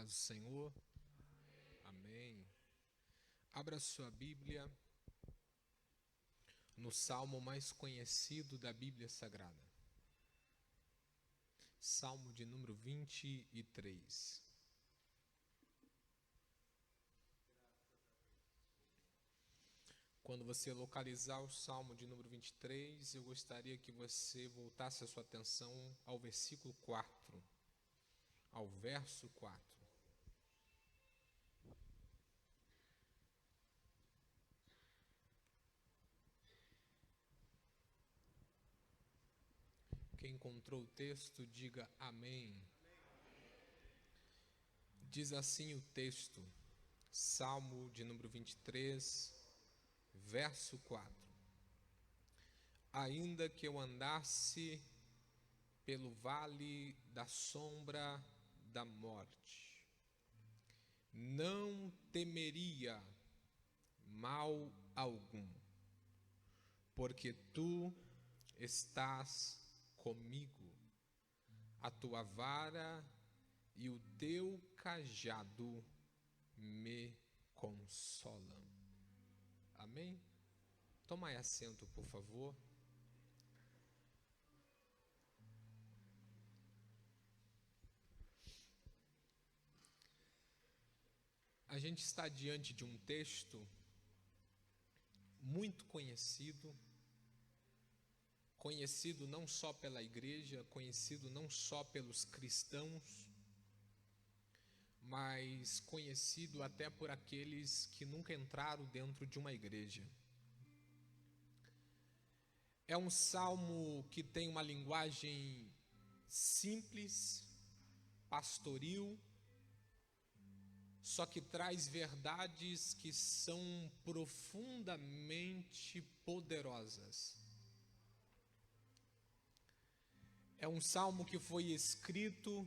paz do Senhor. Amém. Abra sua Bíblia no salmo mais conhecido da Bíblia Sagrada. Salmo de número 23. Quando você localizar o salmo de número 23, eu gostaria que você voltasse a sua atenção ao versículo 4, ao verso 4. Quem encontrou o texto, diga amém. Diz assim o texto, Salmo de número 23, verso 4. Ainda que eu andasse pelo vale da sombra da morte, não temeria mal algum, porque tu estás comigo, a tua vara e o teu cajado me consolam. Amém? Tomai assento, por favor. A gente está diante de um texto muito conhecido não só pela igreja, conhecido não só pelos cristãos, mas conhecido até por aqueles que nunca entraram dentro de uma igreja. É um salmo que tem uma linguagem simples, pastoril, só que traz verdades que são profundamente poderosas. É um salmo que foi escrito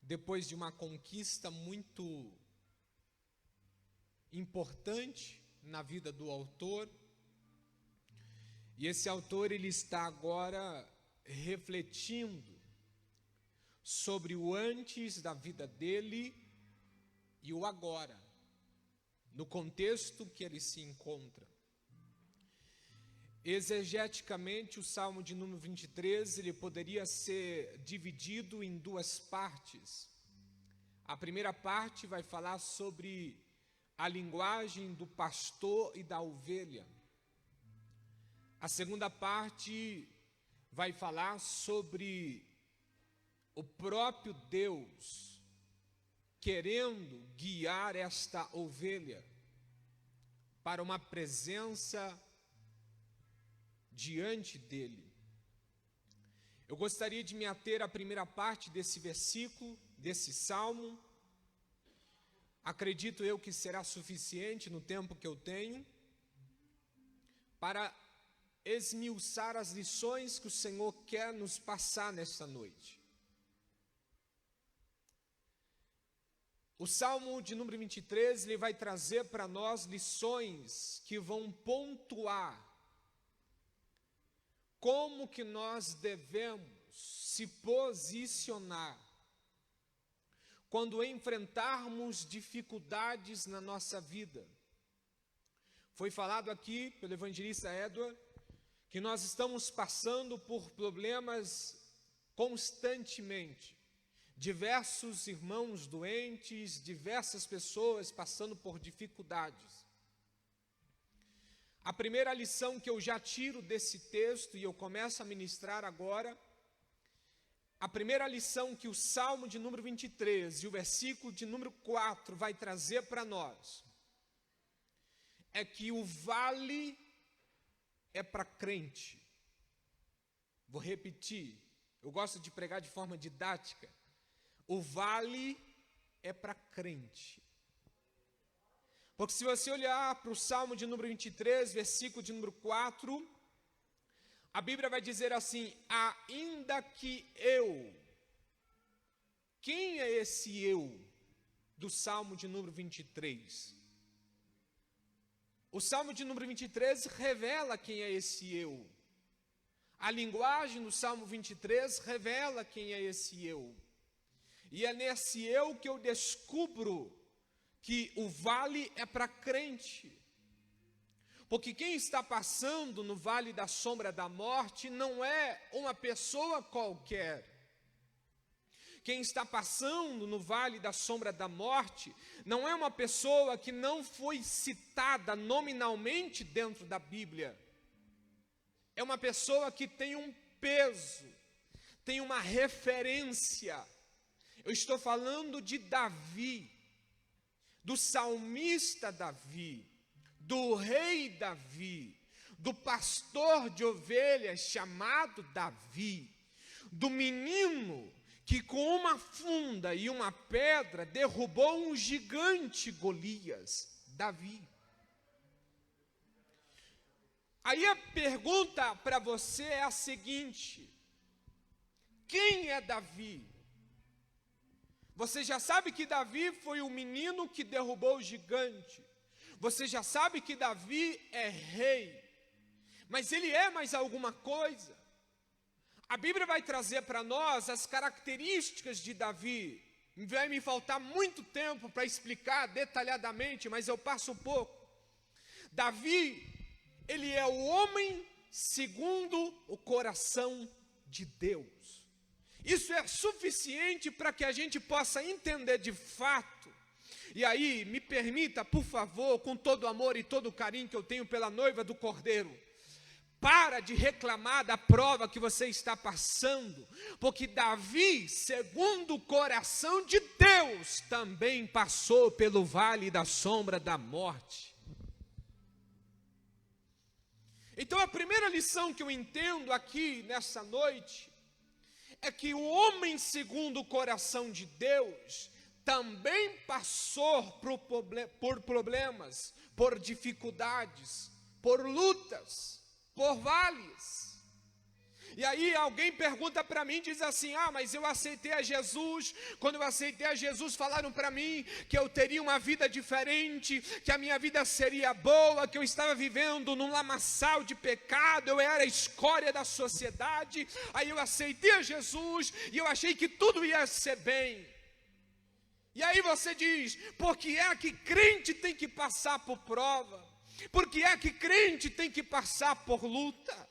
depois de uma conquista muito importante na vida do autor. E esse autor, ele está agora refletindo sobre o antes da vida dele e o agora, no contexto que ele se encontra. Exegeticamente, o Salmo de número 23, ele poderia ser dividido em duas partes. A primeira parte vai falar sobre a linguagem do pastor e da ovelha. A segunda parte vai falar sobre o próprio Deus querendo guiar esta ovelha para uma presença diante dele. Eu gostaria de me ater à primeira parte desse versículo, desse salmo. Acredito eu que será suficiente no tempo que eu tenho para esmiuçar as lições que o Senhor quer nos passar nesta noite. O Salmo de número 23, ele vai trazer para nós lições que vão pontuar como que nós devemos se posicionar quando enfrentarmos dificuldades na nossa vida. Foi falado aqui pelo evangelista Edward que nós estamos passando por problemas constantemente. Diversos irmãos doentes, diversas pessoas passando por dificuldades. A primeira lição que eu já tiro desse texto, e eu começo a ministrar agora, a primeira lição que o Salmo de número 23 e o versículo de número 4 vai trazer para nós, é que o vale é para crente. Vou repetir, eu gosto de pregar de forma didática. O vale é para crente. Porque se você olhar para o Salmo de número 23, versículo de número 4, a Bíblia vai dizer assim, ainda que eu. Quem é esse eu do Salmo de número 23? O Salmo de número 23 revela quem é esse eu. A linguagem do Salmo 23 revela quem é esse eu. E é nesse eu que eu descubro que o vale é para crente. Porque quem está passando no vale da sombra da morte não é uma pessoa qualquer. Quem está passando no vale da sombra da morte não é uma pessoa que não foi citada nominalmente dentro da Bíblia. É uma pessoa que tem um peso, tem uma referência. Eu estou falando de Davi, do salmista Davi, do rei Davi, do pastor de ovelhas chamado Davi, do menino que com uma funda e uma pedra derrubou um gigante Golias, Davi. Aí a pergunta para você é a seguinte: quem é Davi? Você já sabe que Davi foi o menino que derrubou o gigante. Você já sabe que Davi é rei. Mas ele é mais alguma coisa. A Bíblia vai trazer para nós as características de Davi. Vai me faltar muito tempo para explicar detalhadamente, mas eu passo um pouco. Davi, ele é o homem segundo o coração de Deus. Isso é suficiente para que a gente possa entender de fato. E aí, me permita, por favor, com todo o amor e todo o carinho que eu tenho pela noiva do Cordeiro, para de reclamar da prova que você está passando, porque Davi, segundo o coração de Deus, também passou pelo vale da sombra da morte. Então a primeira lição que eu entendo aqui nessa noite, é que o homem segundo o coração de Deus, também passou por problemas, por dificuldades, por lutas, por vales. E aí alguém pergunta para mim, diz assim: mas eu aceitei a Jesus. Quando eu aceitei a Jesus, falaram para mim que eu teria uma vida diferente, que a minha vida seria boa, que eu estava vivendo num lamaçal de pecado, eu era a escória da sociedade. Aí eu aceitei a Jesus e eu achei que tudo ia ser bem. E aí você diz: por que é que crente tem que passar por prova? Por que é que crente tem que passar por luta?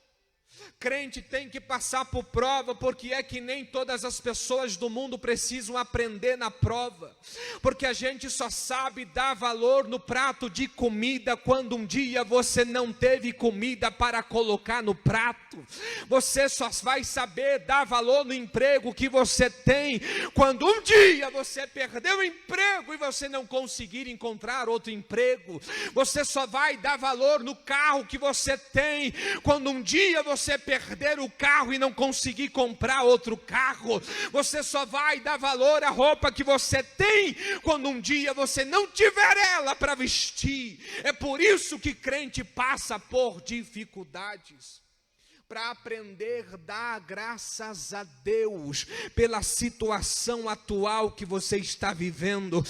Crente tem que passar por prova, porque é que nem todas as pessoas do mundo precisam aprender na prova, porque a gente só sabe dar valor no prato de comida quando um dia você não teve comida para colocar no prato. Você só vai saber dar valor no emprego que você tem quando um dia você perdeu o emprego e você não conseguir encontrar outro emprego. Você só vai dar valor no carro que você tem quando um dia você perder o carro e não conseguir comprar outro carro. Você só vai dar valor à roupa que você tem quando um dia você não tiver ela para vestir. É por isso que crente passa por dificuldades, para aprender a dar graças a Deus pela situação atual que você está vivendo.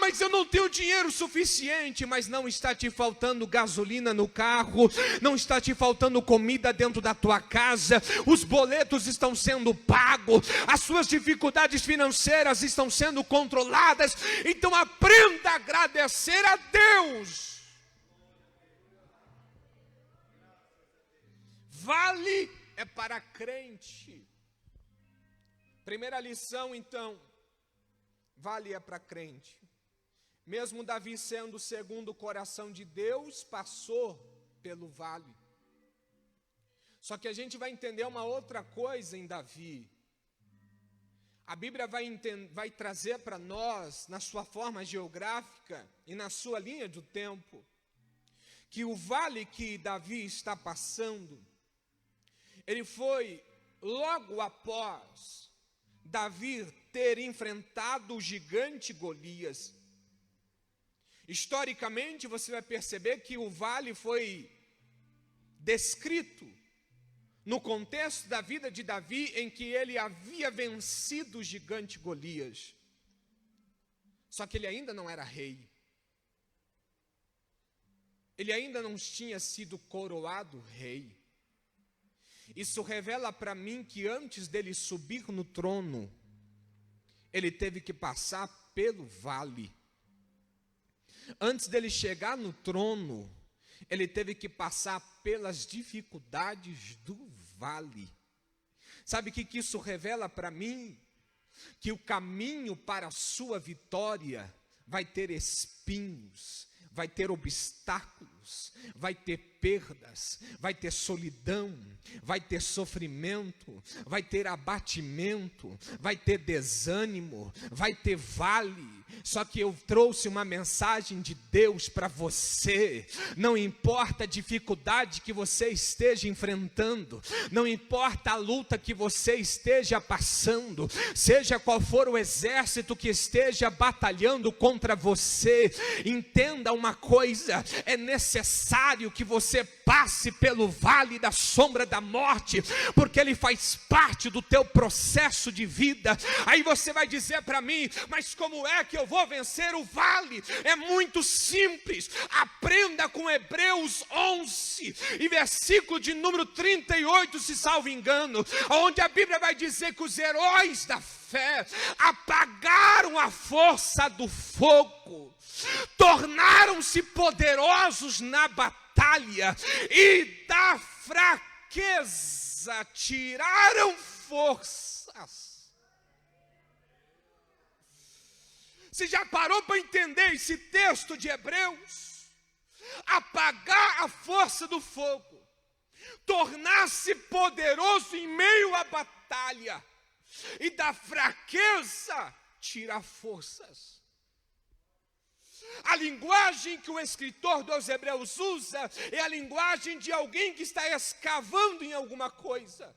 Mas eu não tenho dinheiro suficiente. Mas não está te faltando gasolina no carro, não está te faltando comida dentro da tua casa, os boletos estão sendo pagos, as suas dificuldades financeiras estão sendo controladas. Então aprenda a agradecer a Deus. Vale é para crente. Primeira lição, então, vale é para crente. Mesmo Davi sendo segundo o coração de Deus, passou pelo vale. Só que a gente vai entender uma outra coisa em Davi. A Bíblia vai trazer para nós, na sua forma geográfica e na sua linha do tempo, que o vale que Davi está passando, ele foi logo após Davi ter enfrentado o gigante Golias. Historicamente, você vai perceber que o vale foi descrito no contexto da vida de Davi, em que ele havia vencido o gigante Golias. Só que ele ainda não era rei. Ele ainda não tinha sido coroado rei. Isso revela para mim que antes dele subir no trono, ele teve que passar pelo vale. Antes dele chegar no trono, ele teve que passar pelas dificuldades do vale. Sabe o que isso revela para mim? Que o caminho para a sua vitória vai ter espinhos, vai ter obstáculos, vai ter perdas, vai ter solidão, vai ter sofrimento, vai ter abatimento, vai ter desânimo, vai ter vale. Só que eu trouxe uma mensagem de Deus para você. Não importa a dificuldade que você esteja enfrentando, não importa a luta que você esteja passando, seja qual for o exército que esteja batalhando contra você, entenda uma coisa: é necessário que você passe pelo vale da sombra da morte, porque ele faz parte do teu processo de vida. Aí você vai dizer para mim: mas como é que eu vou vencer o vale? É muito simples. Aprenda com Hebreus 11 e versículo de número 38, se salvo engano, onde a Bíblia vai dizer que os heróis da fé apagaram a força do fogo, tornaram-se poderosos na batalha e da fraqueza tiraram forças. Você já parou para entender esse texto de Hebreus? Apagar a força do fogo, tornar-se poderoso em meio à batalha, e da fraqueza tirar forças. A linguagem que o escritor dos Hebreus usa é a linguagem de alguém que está escavando em alguma coisa.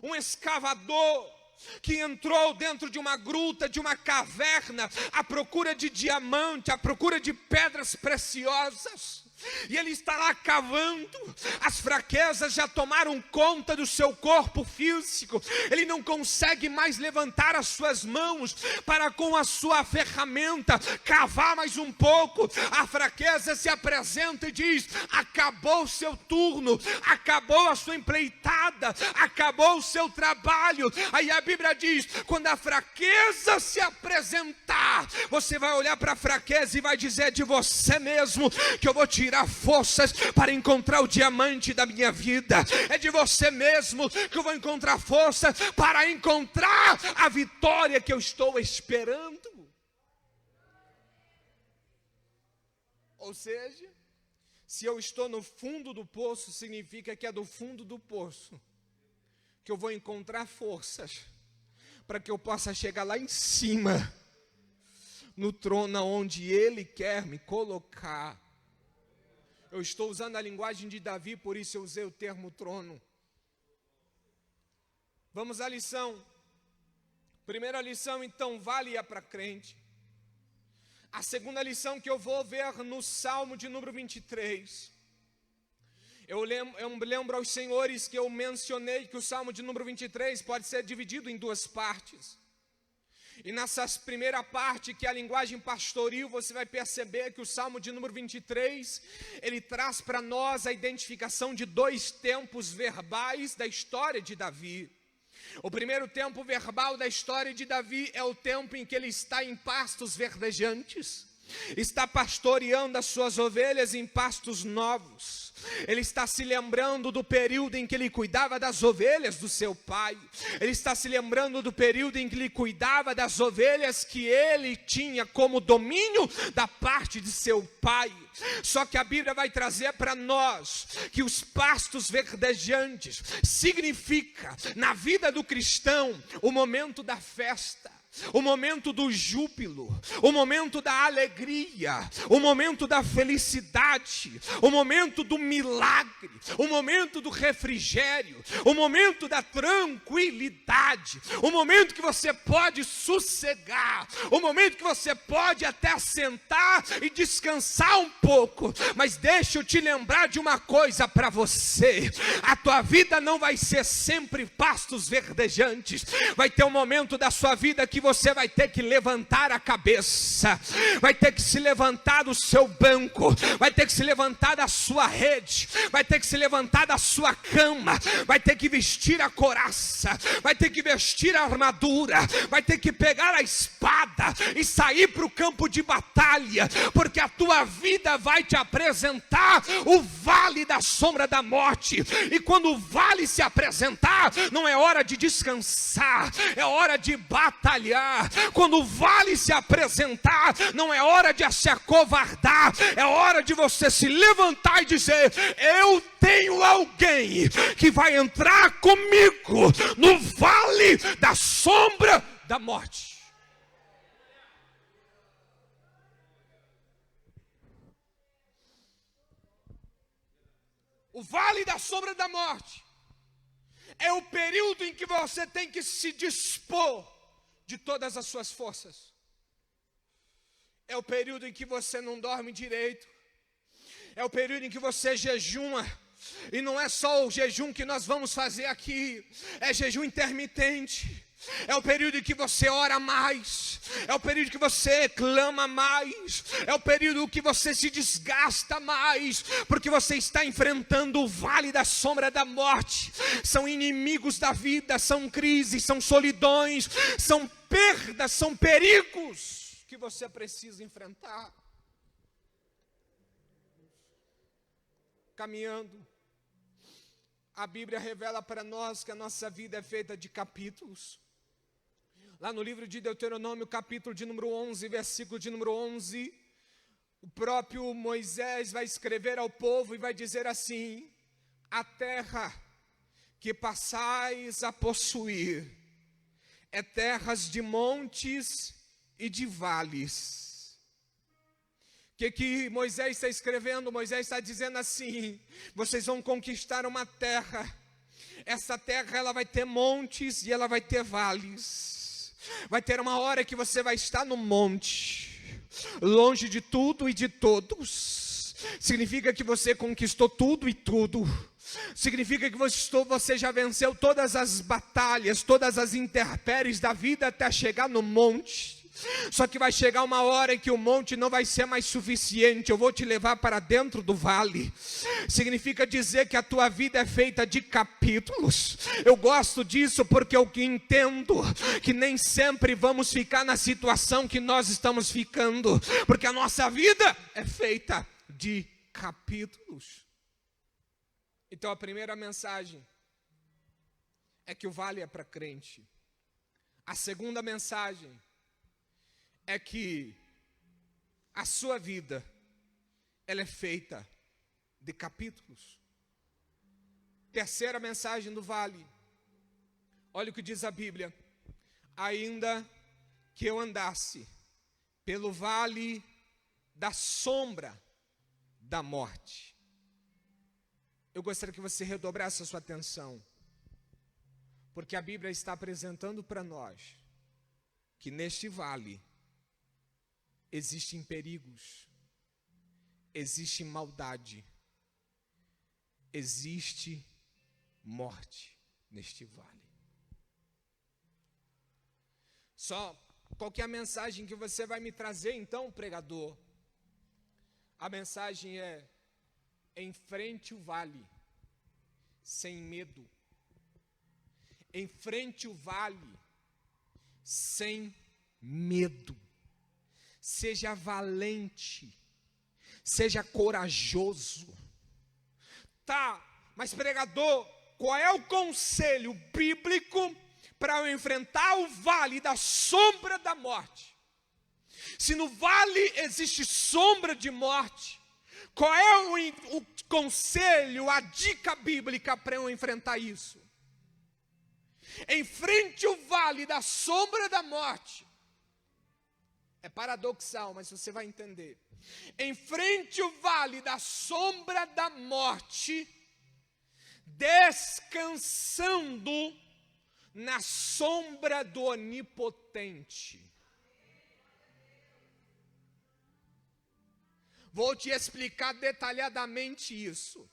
Um escavador que entrou dentro de uma gruta, de uma caverna, à procura de diamante, à procura de pedras preciosas. E ele está lá cavando, as fraquezas já tomaram conta do seu corpo físico, ele não consegue mais levantar as suas mãos para com a sua ferramenta cavar mais um pouco. A fraqueza se apresenta e diz: acabou o seu turno, acabou a sua empreitada, acabou o seu trabalho. Aí a Bíblia diz: quando a fraqueza se apresentar, você vai olhar para a fraqueza e vai dizer de você mesmo que eu vou tirar forças para encontrar o diamante da minha vida. É de você mesmo que eu vou encontrar força para encontrar a vitória que eu estou esperando. Ou seja, se eu estou no fundo do poço, significa que é do fundo do poço que eu vou encontrar forças para que eu possa chegar lá em cima, no trono onde Ele quer me colocar. Eu estou usando a linguagem de Davi, por isso eu usei o termo trono. Vamos à lição. Primeira lição, então, vale para crente. A segunda lição que eu vou ver no Salmo de número 23. Eu lembro aos senhores que eu mencionei que o Salmo de número 23 pode ser dividido em duas partes. E nessa primeira parte, que é a linguagem pastoril, você vai perceber que o Salmo de número 23, ele traz para nós a identificação de dois tempos verbais da história de Davi. O primeiro tempo verbal da história de Davi é o tempo em que ele está em pastos verdejantes, está pastoreando as suas ovelhas em pastos novos. Ele está se lembrando do período em que ele cuidava das ovelhas do seu pai. Ele está se lembrando do período em que ele cuidava das ovelhas que ele tinha como domínio da parte de seu pai. Só que a Bíblia vai trazer para nós que os pastos verdejantes significa, na vida do cristão, o momento da festa, o momento do júbilo, o momento da alegria, o momento da felicidade, o momento do milagre, o momento do refrigério, o momento da tranquilidade, o momento que você pode sossegar, o momento que você pode até sentar e descansar um pouco. Mas deixa eu te lembrar de uma coisa para você: a tua vida não vai ser sempre pastos verdejantes. Vai ter um momento da sua vida que que você vai ter que levantar a cabeça, vai ter que se levantar do seu banco, vai ter que se levantar da sua rede, vai ter que se levantar da sua cama, vai ter que vestir a couraça, vai ter que vestir a armadura, vai ter que pegar a espada e sair para o campo de batalha, porque a tua vida vai te apresentar o vale da sombra da morte. E quando o vale se apresentar, não é hora de descansar, é hora de batalhar. Quando o vale se apresentar, não é hora de se acovardar, é hora de você se levantar e dizer: eu tenho alguém que vai entrar comigo no vale da sombra da morte. O vale da sombra da morte é o período em que você tem que se dispor de todas as suas forças. É o período em que você não dorme direito. É o período em que você jejuma. E não é só o jejum que nós vamos fazer aqui, é jejum intermitente. É o período em que você ora mais, é o período que você clama mais, é o período que você se desgasta mais, porque você está enfrentando o vale da sombra da morte. São inimigos da vida, são crises, são solidões, são perdas, são perigos que você precisa enfrentar. Caminhando, a Bíblia revela para nós que a nossa vida é feita de capítulos. Lá no livro de Deuteronômio, capítulo de número 11, versículo de número 11, o próprio Moisés vai escrever ao povo e vai dizer assim: a terra que passais a possuir é terras de montes e de vales. O que Moisés está escrevendo? Moisés está dizendo assim: vocês vão conquistar uma terra. Essa terra ela vai ter montes e ela vai ter vales. Vai ter uma hora que você vai estar no monte, longe de tudo e de todos. Significa que você conquistou tudo e tudo. Significa que você já venceu todas as batalhas, todas as intempéries da vida até chegar no monte. Só que vai chegar uma hora em que o monte não vai ser mais suficiente. Eu vou te levar para dentro do vale. Significa dizer que a tua vida é feita de capítulos. Eu gosto disso porque eu entendo que nem sempre vamos ficar na situação que nós estamos ficando, porque a nossa vida é feita de capítulos. Então a primeira mensagem é que o vale é para crente. A segunda mensagem é que a sua vida, ela é feita de capítulos. Terceira mensagem do vale. Olha o que diz a Bíblia: ainda que eu andasse pelo vale da sombra da morte. Eu gostaria que você redobrasse a sua atenção, porque a Bíblia está apresentando para nós que neste vale existem perigos, existe maldade, existe morte neste vale. Qual que é a mensagem que você vai me trazer então, pregador? A mensagem é: enfrente o vale sem medo. Enfrente o vale sem medo. Seja valente, seja corajoso. Tá, mas pregador, qual é o conselho bíblico para eu enfrentar o vale da sombra da morte? Se no vale existe sombra de morte, qual é o conselho, a dica bíblica para eu enfrentar isso? Enfrente o vale da sombra da morte. É paradoxal, mas você vai entender. Enfrente o vale da sombra da morte, descansando na sombra do Onipotente. Vou te explicar detalhadamente isso.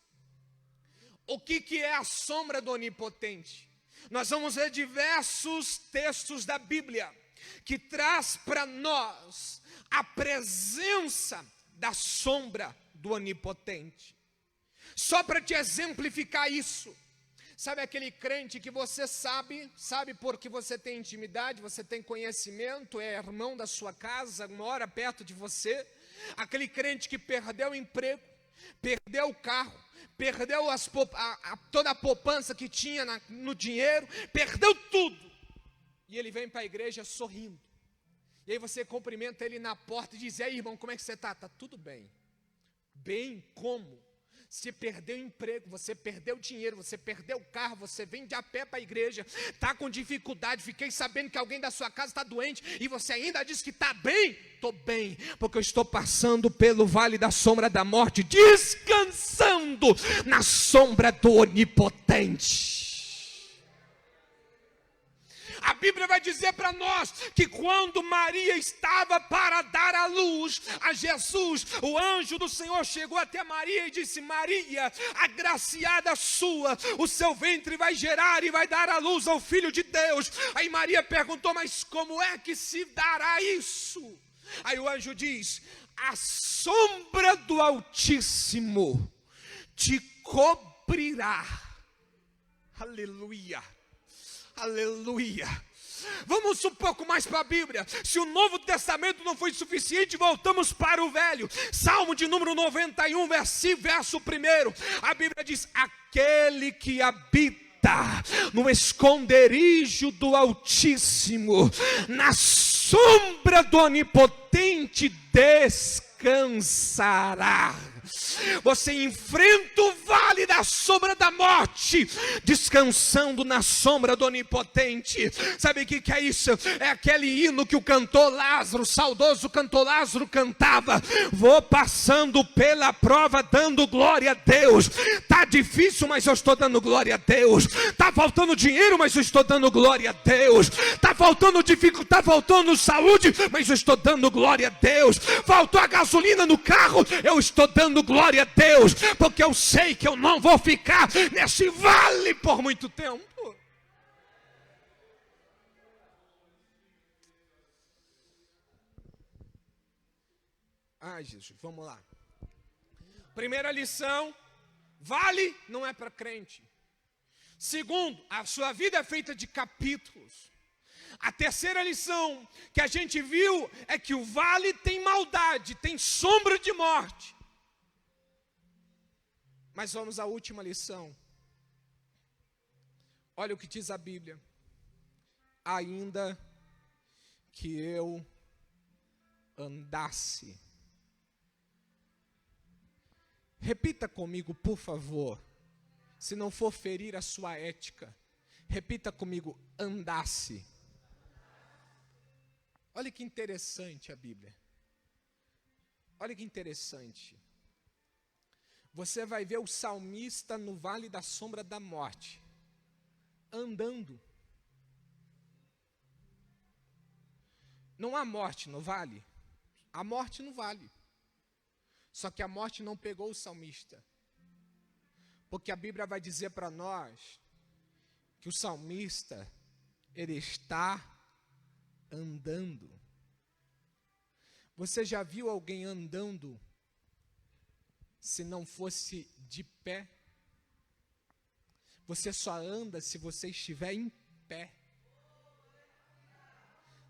O que é a sombra do Onipotente? Nós vamos ver diversos textos da Bíblia que traz para nós a presença da sombra do Onipotente. Só para te exemplificar isso, sabe aquele crente que você sabe porque você tem intimidade, você tem conhecimento, é irmão da sua casa, mora perto de você, aquele crente que perdeu o emprego, perdeu o carro, perdeu toda a poupança que tinha no dinheiro, perdeu tudo, e ele vem para a igreja sorrindo, e aí você cumprimenta ele na porta e diz: e aí, irmão, como é que você está? Está tudo bem. Bem como? Você perdeu o emprego, você perdeu o dinheiro, você perdeu o carro, você vem de a pé para a igreja, está com dificuldade, fiquei sabendo que alguém da sua casa está doente, e você ainda diz que está bem. Estou bem, porque eu estou passando pelo vale da sombra da morte, descansando na sombra do Onipotente. A Bíblia vai dizer para nós que quando Maria estava para dar à luz a Jesus, o anjo do Senhor chegou até Maria e disse: Maria, agraciada sua, o seu ventre vai gerar e vai dar à luz ao Filho de Deus. Aí Maria perguntou: mas como é que se dará isso? Aí o anjo diz: a sombra do Altíssimo te cobrirá. Aleluia. Aleluia. Vamos um pouco mais para a Bíblia. Se o Novo Testamento não foi suficiente, voltamos para o Velho. Salmo de número 91, verso 1. A Bíblia diz: aquele que habita no esconderijo do Altíssimo, na sombra do Onipotente descansará. Você enfrenta o vale da sombra da morte, descansando na sombra do Onipotente. Sabe o que é isso? É aquele hino que o cantor Lázaro, o saudoso cantor Lázaro, cantava: vou passando pela prova dando glória a Deus. Está difícil, mas eu estou dando glória a Deus. Está faltando dinheiro, mas eu estou dando glória a Deus. Está faltando dificuldade, está faltando saúde, mas eu estou dando glória a Deus. Faltou a gasolina no carro, eu estou dando glória a Deus, porque eu sei que eu não vou ficar nesse vale por muito tempo. Ai, Jesus, vamos lá. Primeira lição: vale não é para crente. Segundo, a sua vida é feita de capítulos. A terceira lição que a gente viu é que o vale tem maldade, tem sombra de morte. Mas vamos à última lição. Olha o que diz a Bíblia: ainda que eu andasse. Repita comigo, por favor. Se não for ferir a sua ética, repita comigo: andasse. Olha que interessante a Bíblia. Olha que interessante. Você vai ver o salmista no vale da sombra da morte, andando. Não há morte no vale? Há morte no vale. Só que a morte não pegou o salmista. Porque a Bíblia vai dizer para nós que o salmista, ele está andando. Você já viu alguém andando se não fosse de pé? Você só anda se você estiver em pé.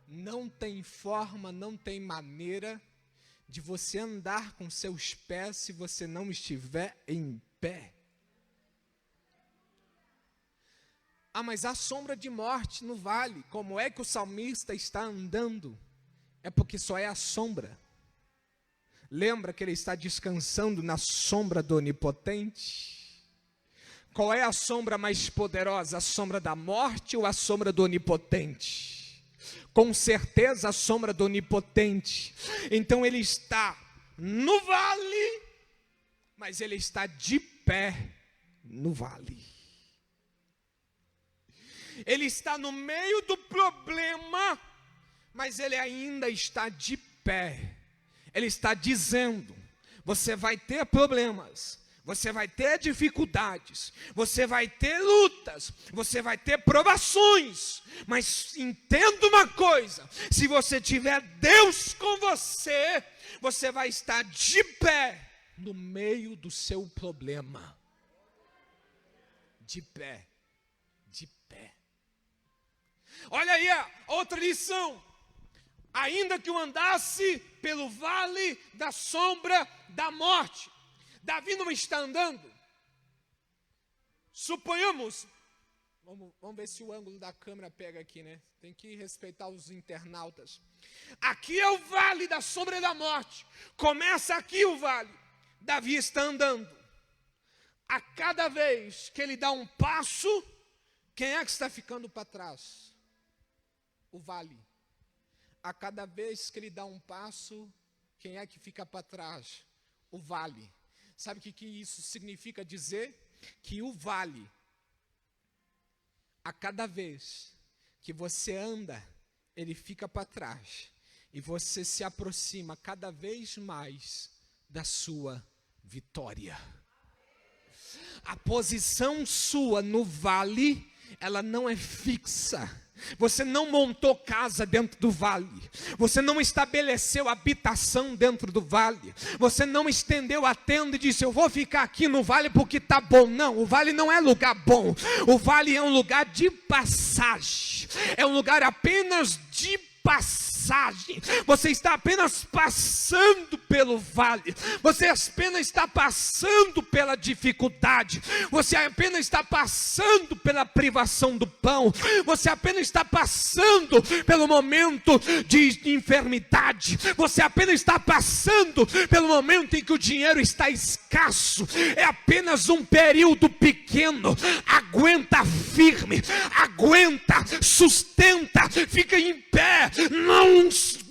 Não tem forma, não tem maneira de você andar com seus pés se você não estiver em pé. Ah, mas há sombra de morte no vale. Como é que o salmista está andando? É porque só é a sombra. Lembra que ele está descansando na sombra do Onipotente? Qual é a sombra mais poderosa? A sombra da morte ou a sombra do Onipotente? Com certeza a sombra do Onipotente. Então ele está no vale, mas ele está de pé no vale. Ele está no meio do problema, mas ele ainda está de pé. Ele está dizendo: você vai ter problemas, você vai ter dificuldades, você vai ter lutas, você vai ter provações, mas entenda uma coisa: se você tiver Deus com você, você vai estar de pé no meio do seu problema. De pé, de pé. Olha aí a outra lição. Ainda que eu andasse pelo vale da sombra da morte, Davi não está andando. Suponhamos, vamos ver se o ângulo da câmera pega aqui, né? Tem que respeitar os internautas. Aqui é o vale da sombra da morte. Começa aqui o vale. Davi está andando. A cada vez que ele dá um passo, quem é que está ficando para trás? O vale. A cada vez que ele dá um passo, quem é que fica para trás? O vale. Sabe o que isso significa dizer? Que o vale, a cada vez que você anda, ele fica para trás. E você se aproxima cada vez mais da sua vitória. A posição sua no vale, ela não é fixa. Você não montou casa dentro do vale. Você não estabeleceu habitação dentro do vale. Você não estendeu a tenda e disse: eu vou ficar aqui no vale porque está bom. Não, o vale não é lugar bom. O vale é um lugar de passagem. É um lugar apenas de passagem. Você está apenas passando pelo vale. Você apenas está passando pela dificuldade. Você apenas está passando pela privação do pão. Você apenas está passando pelo momento de enfermidade. Você apenas está passando pelo momento em que o dinheiro está escasso. É apenas um período pequeno. Aguenta firme. Aguenta, sustenta, fica em pé.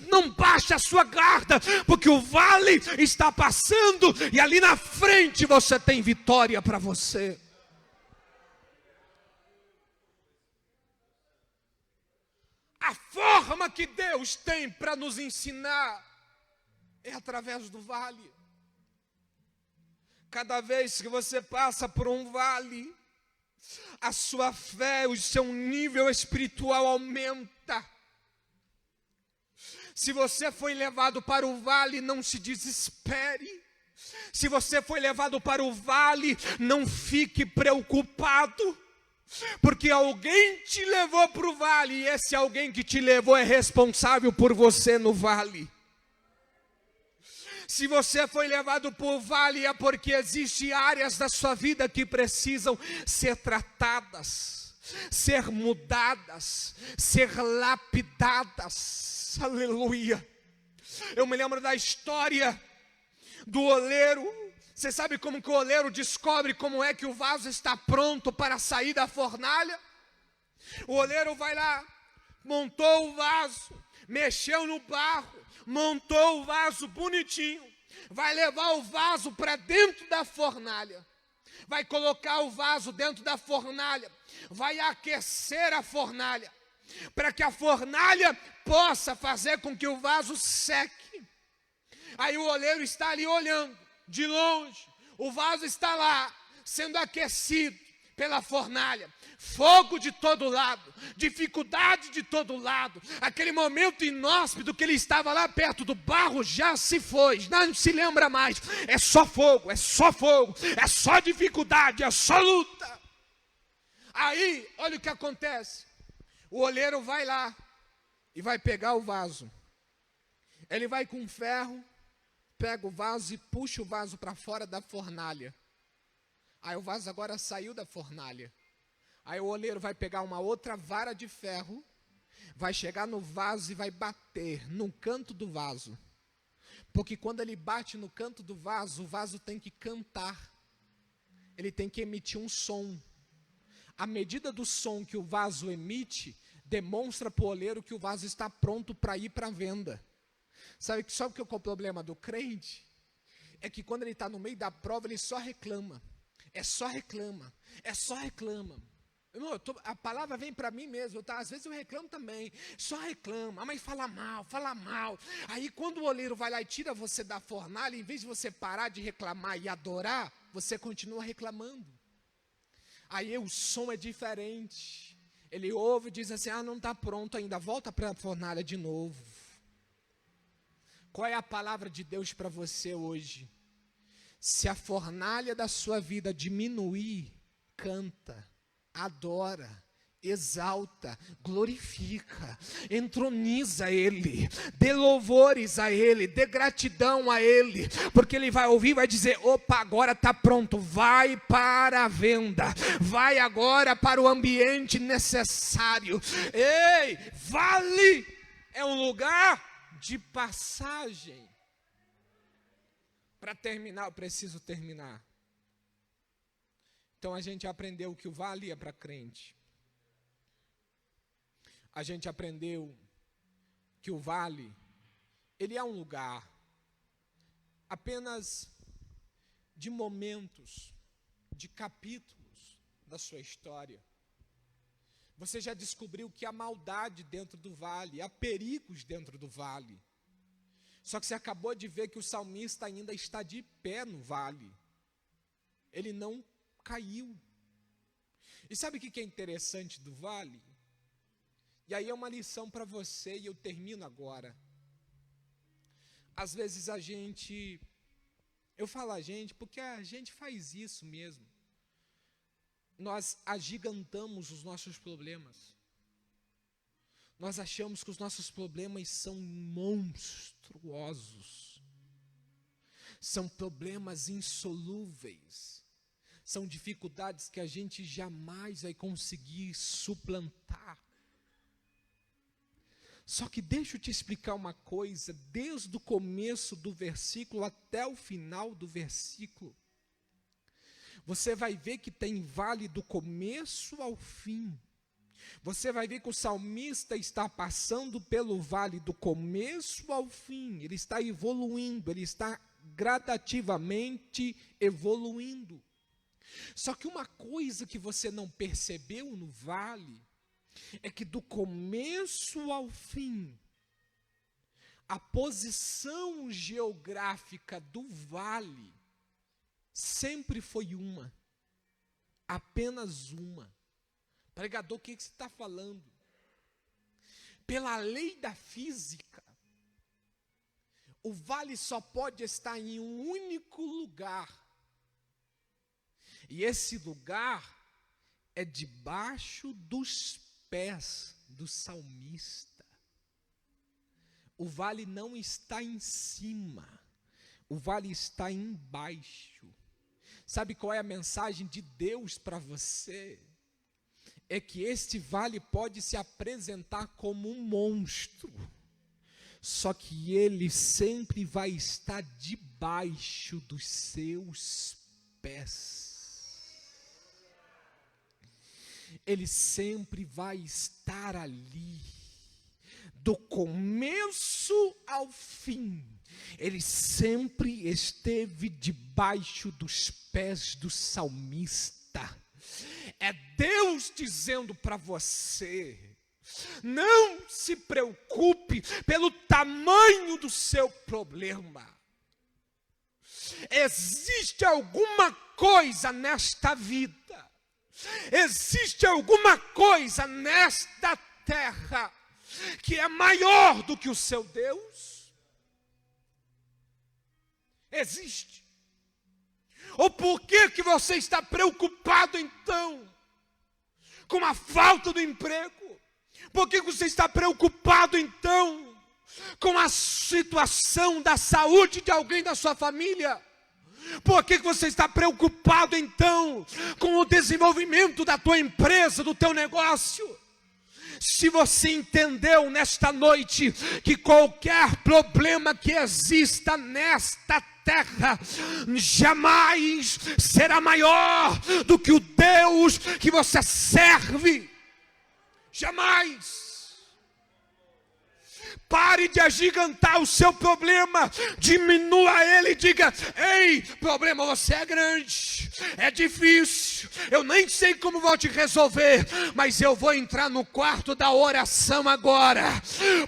Não baixe a sua guarda, porque o vale está passando e ali na frente você tem vitória para você. A forma que Deus tem para nos ensinar é através do vale. Cada vez que você passa por um vale, a sua fé, o seu nível espiritual aumenta. Se você foi levado para o vale, não se desespere. Se você foi levado para o vale, não fique preocupado. Porque alguém te levou para o vale, e esse alguém que te levou é responsável por você no vale. Se você foi levado para o vale, é porque existem áreas da sua vida que precisam ser tratadas, ser mudadas, ser lapidadas. Aleluia. Eu me lembro da história do oleiro. Você sabe como que o oleiro descobre como é que o vaso está pronto para sair da fornalha? O oleiro vai lá, montou o vaso, mexeu no barro, montou o vaso bonitinho, vai levar o vaso para dentro da fornalha, vai colocar o vaso dentro da fornalha, vai aquecer a fornalha, para que a fornalha possa fazer com que o vaso seque. Aí o oleiro está ali olhando, de longe, o vaso está lá, sendo aquecido pela fornalha, fogo de todo lado, dificuldade de todo lado, aquele momento inóspito que ele estava lá perto do barro já se foi, não se lembra mais, é só fogo, é só fogo, é só dificuldade, é só luta. Aí, olha o que acontece, o oleiro vai lá e vai pegar o vaso, ele vai com um ferro, pega o vaso e puxa o vaso para fora da fornalha. Aí o vaso agora saiu da fornalha. Aí o oleiro vai pegar uma outra vara de ferro, vai chegar no vaso e vai bater no canto do vaso. Porque quando ele bate no canto do vaso, o vaso tem que cantar. Ele tem que emitir um som. A medida do som que o vaso emite, demonstra para o oleiro que o vaso está pronto para ir para a venda. Sabe o que é o problema do crente? É que quando ele está no meio da prova, ele só reclama. É só reclama. É só reclama. Irmão, a palavra vem para mim mesmo, tá? Às vezes eu reclamo também, só reclamo, a mãe fala mal. Aí quando o oleiro vai lá e tira você da fornalha, em vez de você parar de reclamar e adorar, você continua reclamando. Aí o som é diferente, ele ouve e diz assim, não está pronto ainda, volta para a fornalha de novo. Qual é a palavra de Deus para você hoje? Se a fornalha da sua vida diminuir, canta, adora, exalta, glorifica, entroniza Ele, dê louvores a Ele, dê gratidão a Ele, porque Ele vai ouvir e vai dizer, opa, agora está pronto, vai para a venda, vai agora para o ambiente necessário. Ei, vale é um lugar de passagem. Para terminar, eu preciso terminar. Então a gente aprendeu que o vale é para crente. A gente aprendeu que o vale, ele é um lugar apenas de momentos, de capítulos da sua história. Você já descobriu que há maldade dentro do vale, há perigos dentro do vale. Só que você acabou de ver que o salmista ainda está de pé no vale. Ele não caiu. E sabe o que é interessante do vale? E aí é uma lição para você e eu termino agora. Às vezes eu falo a gente porque a gente faz isso mesmo. Nós agigantamos os nossos problemas. Nós achamos que os nossos problemas são monstruosos. São problemas insolúveis. São dificuldades que a gente jamais vai conseguir suplantar. Só que deixa eu te explicar uma coisa, desde o começo do versículo até o final do versículo, você vai ver que tem vale do começo ao fim. Você vai ver que o salmista está passando pelo vale do começo ao fim, ele está evoluindo, ele está gradativamente evoluindo. Só que uma coisa que você não percebeu no vale, é que do começo ao fim, a posição geográfica do vale sempre foi uma, apenas uma. Pregador, o que você está falando? Pela lei da física, o vale só pode estar em um único lugar. E esse lugar é debaixo dos pés do salmista. O vale não está em cima, o vale está embaixo. Sabe qual é a mensagem de Deus para você? É que este vale pode se apresentar como um monstro, só que ele sempre vai estar debaixo dos seus pés. Ele sempre vai estar ali, do começo ao fim. Ele sempre esteve debaixo dos pés do salmista. É Deus dizendo para você, não se preocupe pelo tamanho do seu problema. Existe alguma coisa nesta vida, existe alguma coisa nesta terra que é maior do que o seu Deus? Existe. Ou por que você está preocupado então com a falta do emprego? Por que você está preocupado então com a situação da saúde de alguém da sua família? Por que você está preocupado então com o desenvolvimento da tua empresa, do teu negócio? Se você entendeu nesta noite que qualquer problema que exista nesta terra jamais será maior do que o Deus que você serve. Jamais. Pare de agigantar o seu problema, diminua ele e diga: ei, problema, você é grande, é difícil, eu nem sei como vou te resolver, mas eu vou entrar no quarto da oração agora,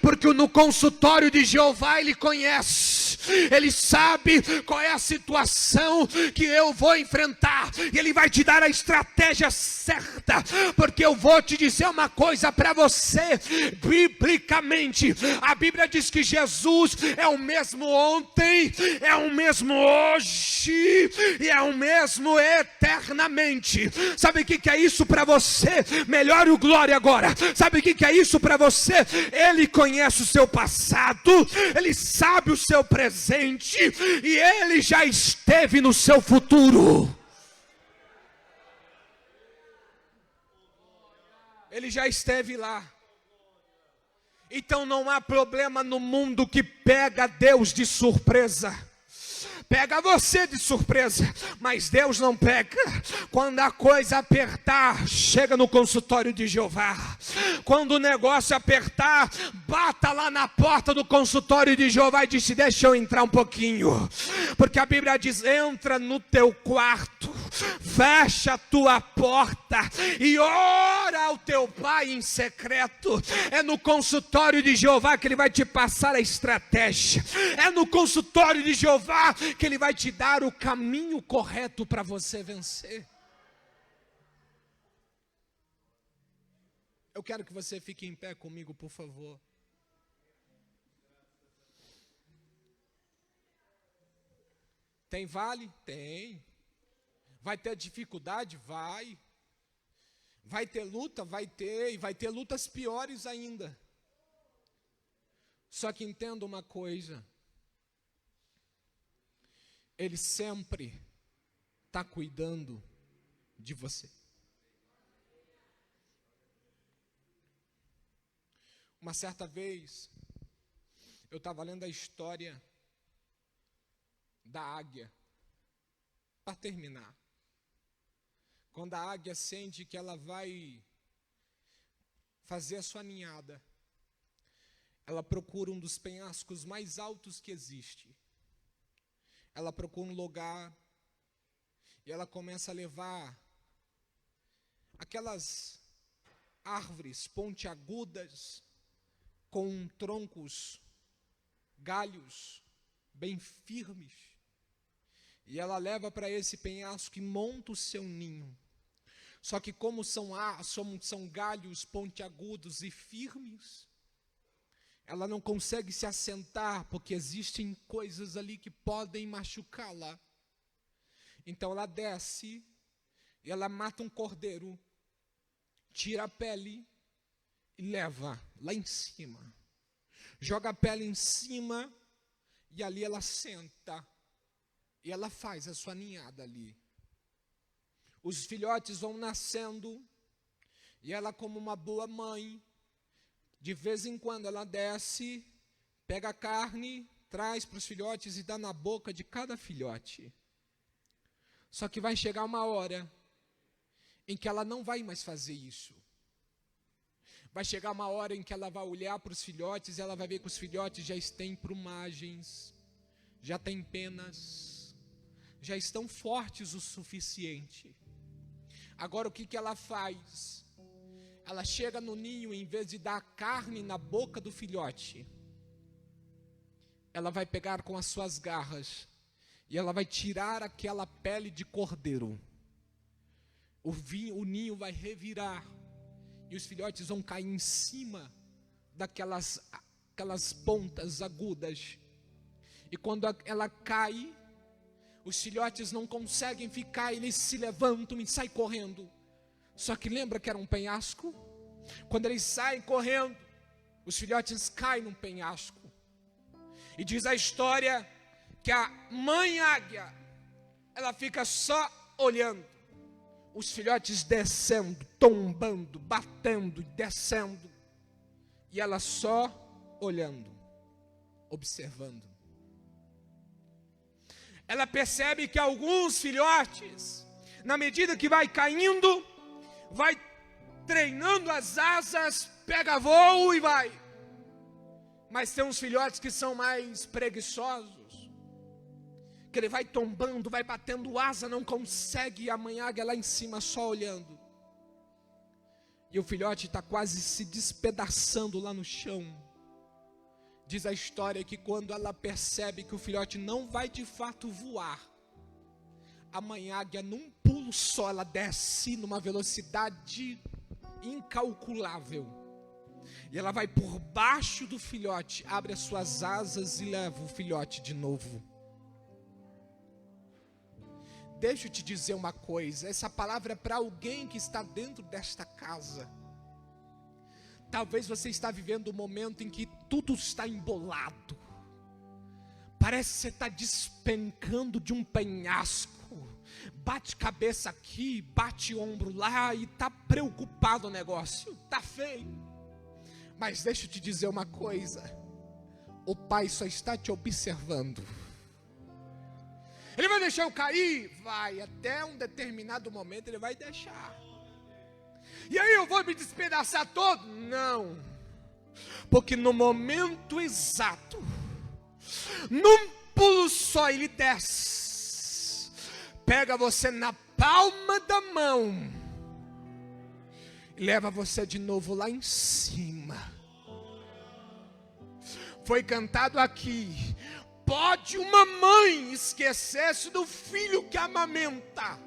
porque no consultório de Jeová ele conhece, ele sabe qual é a situação que eu vou enfrentar, e ele vai te dar a estratégia certa, porque eu vou te dizer uma coisa para você, biblicamente, a Bíblia diz que Jesus é o mesmo ontem, é o mesmo hoje, e é o mesmo eternamente. Sabe o que é isso para você? Melhore o glória agora. Sabe o que é isso para você? Ele conhece o seu passado, ele sabe o seu presente, e ele já esteve no seu futuro. Ele já esteve lá. Então não há problema no mundo que pega Deus de surpresa. Pega você de surpresa, mas Deus não pega. Quando a coisa apertar, chega no consultório de Jeová. Quando o negócio apertar, bata lá na porta do consultório de Jeová e diz: deixa eu entrar um pouquinho. Porque a Bíblia diz: entra no teu quarto, fecha a tua porta e ora ao teu pai em secreto. É no consultório de Jeová que ele vai te passar a estratégia. É no consultório de Jeová que ele vai te dar o caminho correto para você vencer. Eu quero que você fique em pé comigo, por favor. Tem vale? Tem. Vai ter dificuldade? Vai. Vai ter luta? Vai ter. E vai ter lutas piores ainda. Só que entenda uma coisa. Ele sempre está cuidando de você. Uma certa vez, eu estava lendo a história da águia. Para terminar, quando a águia sente que ela vai fazer a sua ninhada, ela procura um dos penhascos mais altos que existe. Ela procura um lugar e ela começa a levar aquelas árvores pontiagudas com troncos, galhos bem firmes. E ela leva para esse penhasco e monta o seu ninho. Só que como são galhos pontiagudos e firmes, ela não consegue se assentar, porque existem coisas ali que podem machucá-la. Então ela desce, e ela mata um cordeiro, tira a pele e leva lá em cima. Joga a pele em cima, e ali ela senta, e ela faz a sua ninhada ali. Os filhotes vão nascendo, e ela, como uma boa mãe, de vez em quando ela desce, pega a carne, traz para os filhotes e dá na boca de cada filhote. Só que vai chegar uma hora em que ela não vai mais fazer isso. Vai chegar uma hora em que ela vai olhar para os filhotes e ela vai ver que os filhotes já têm plumagens, já têm penas, já estão fortes o suficiente. Agora o que ela faz? Ela chega no ninho, em vez de dar carne na boca do filhote, ela vai pegar com as suas garras e ela vai tirar aquela pele de cordeiro. O ninho vai revirar e os filhotes vão cair em cima daquelas pontas agudas. E quando ela cai, os filhotes não conseguem ficar, eles se levantam e saem correndo. Só que lembra que era um penhasco? Quando eles saem correndo, os filhotes caem num penhasco. E diz a história que a mãe águia, ela fica só olhando. Os filhotes descendo, tombando, batendo, descendo. E ela só olhando, observando. Ela percebe que alguns filhotes, na medida que vai caindo, vai treinando as asas, pega voo e vai. Mas tem uns filhotes que são mais preguiçosos, que ele vai tombando, vai batendo asa, não consegue, e a mãe águia lá em cima só olhando. E o filhote está quase se despedaçando lá no chão. Diz a história que quando ela percebe que o filhote não vai de fato voar, a mãe águia num pulo só, ela desce numa velocidade incalculável. E ela vai por baixo do filhote, abre as suas asas e leva o filhote de novo. Deixa eu te dizer uma coisa, essa palavra é para alguém que está dentro desta casa. Talvez você está vivendo um momento em que tudo está embolado. Parece que você está despencando de um penhasco. Bate cabeça aqui, bate ombro lá e está preocupado o negócio. Está feio. Mas deixa eu te dizer uma coisa. O Pai só está te observando. Ele vai deixar eu cair? Vai, até um determinado momento ele vai deixar. E aí eu vou me despedaçar todo? Não. Porque no momento exato, num pulo só ele desce, pega você na palma da mão e leva você de novo lá em cima. Foi cantado aqui: pode uma mãe esquecer-se do filho que amamenta?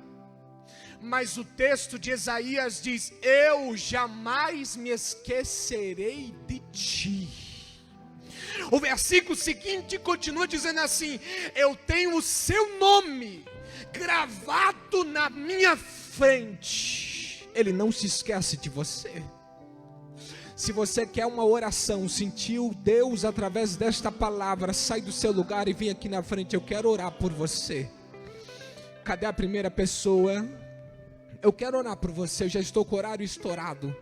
Mas o texto de Isaías diz: eu jamais me esquecerei de ti. O versículo seguinte continua dizendo assim: eu tenho o seu nome gravado na minha frente. Ele não se esquece de você. Se você quer uma oração, sentiu Deus através desta palavra, sai do seu lugar e vem aqui na frente. Eu quero orar por você. Cadê a primeira pessoa? Eu quero orar por você. Eu já estou com o horário estourado.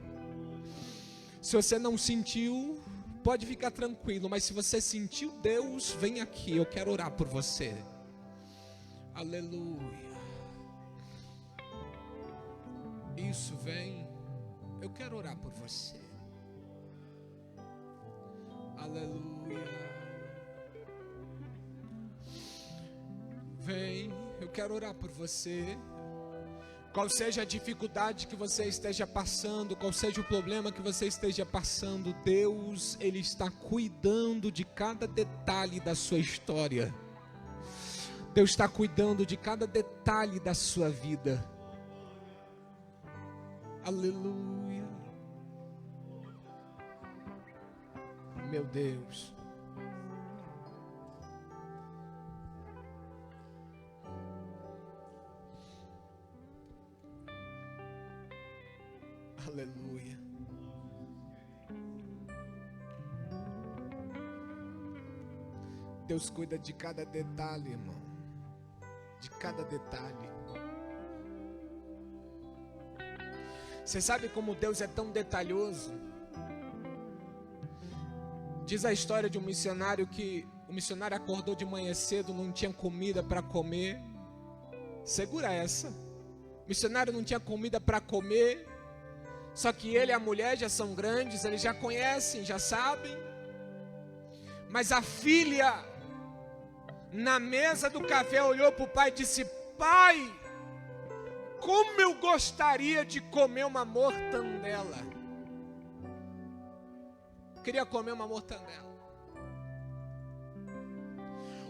Se você não sentiu, pode ficar tranquilo. Mas se você sentiu Deus, vem aqui. Eu quero orar por você. Aleluia. Isso, vem. Eu quero orar por você. Aleluia. Vem, eu quero orar por você. Qual seja a dificuldade que você esteja passando, qual seja o problema que você esteja passando, Deus, Ele está cuidando de cada detalhe da sua história. Deus está cuidando de cada detalhe da sua vida. Aleluia. Meu Deus. Aleluia. Deus cuida de cada detalhe, irmão. De cada detalhe. Você sabe como Deus é tão detalhoso? Diz a história de um missionário que o missionário acordou de manhã cedo, não tinha comida para comer. Segura essa. O missionário não tinha comida para comer. Só que ele e a mulher já são grandes, eles já conhecem, já sabem. Mas a filha, na mesa do café, olhou para o pai e disse: pai, como eu gostaria de comer uma mortandela. Queria comer uma mortandela.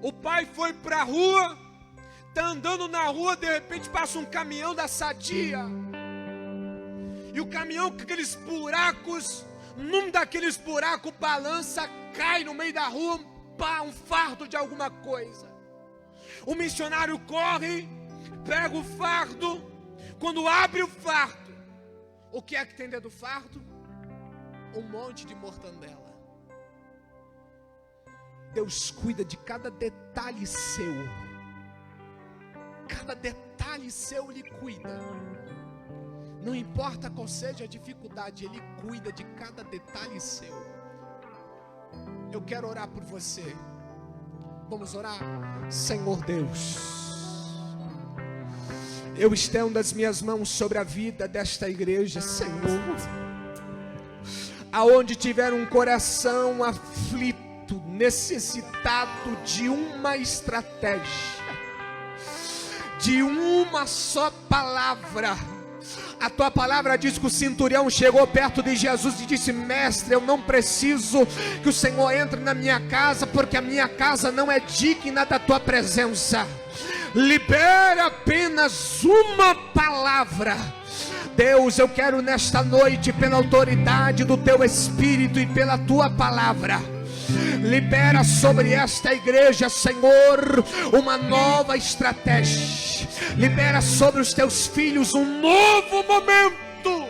O pai foi para a rua, está andando na rua, de repente passa um caminhão da Sadia. E o caminhão com aqueles buracos, num daqueles buracos balança, cai no meio da rua, um fardo de alguma coisa. O missionário corre, pega o fardo. Quando abre o fardo, o que é que tem dentro do fardo? Um monte de mortandela. Deus cuida de cada detalhe seu. Cada detalhe seu Ele cuida. Não importa qual seja a dificuldade, Ele cuida de cada detalhe seu. Eu quero orar por você. Vamos orar? Senhor Deus, eu estendo as minhas mãos sobre a vida desta igreja, Senhor. Aonde tiver um coração aflito, muito necessitado de uma estratégia, de uma só palavra. A tua palavra diz que o centurião chegou perto de Jesus e disse: mestre, eu não preciso que o Senhor entre na minha casa, porque a minha casa não é digna da tua presença. Libera apenas uma palavra. Deus, eu quero nesta noite, pela autoridade do teu Espírito e pela tua palavra, libera sobre esta igreja, Senhor, uma nova estratégia. Libera sobre os teus filhos um novo momento.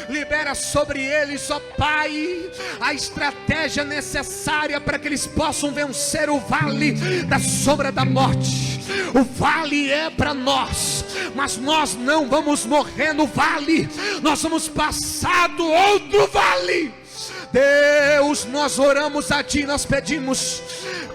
Libera sobre eles, ó Pai, a estratégia necessária para que eles possam vencer o vale da sombra da morte. O vale é para nós, mas nós não vamos morrer no vale, nós vamos passar do outro vale. Deus, nós oramos a Ti, nós pedimos: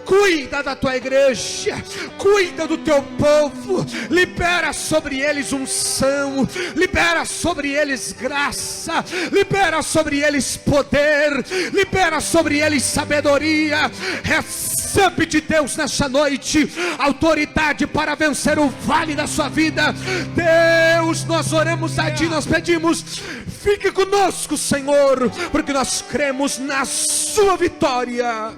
cuida da Tua igreja, cuida do Teu povo, libera sobre eles unção, libera sobre eles graça, libera sobre eles poder, libera sobre eles sabedoria. Recebe de Deus nessa noite autoridade para vencer o vale da sua vida. Deus, nós oramos a Ti, nós pedimos: fique conosco, Senhor, porque nós cremos na sua vitória.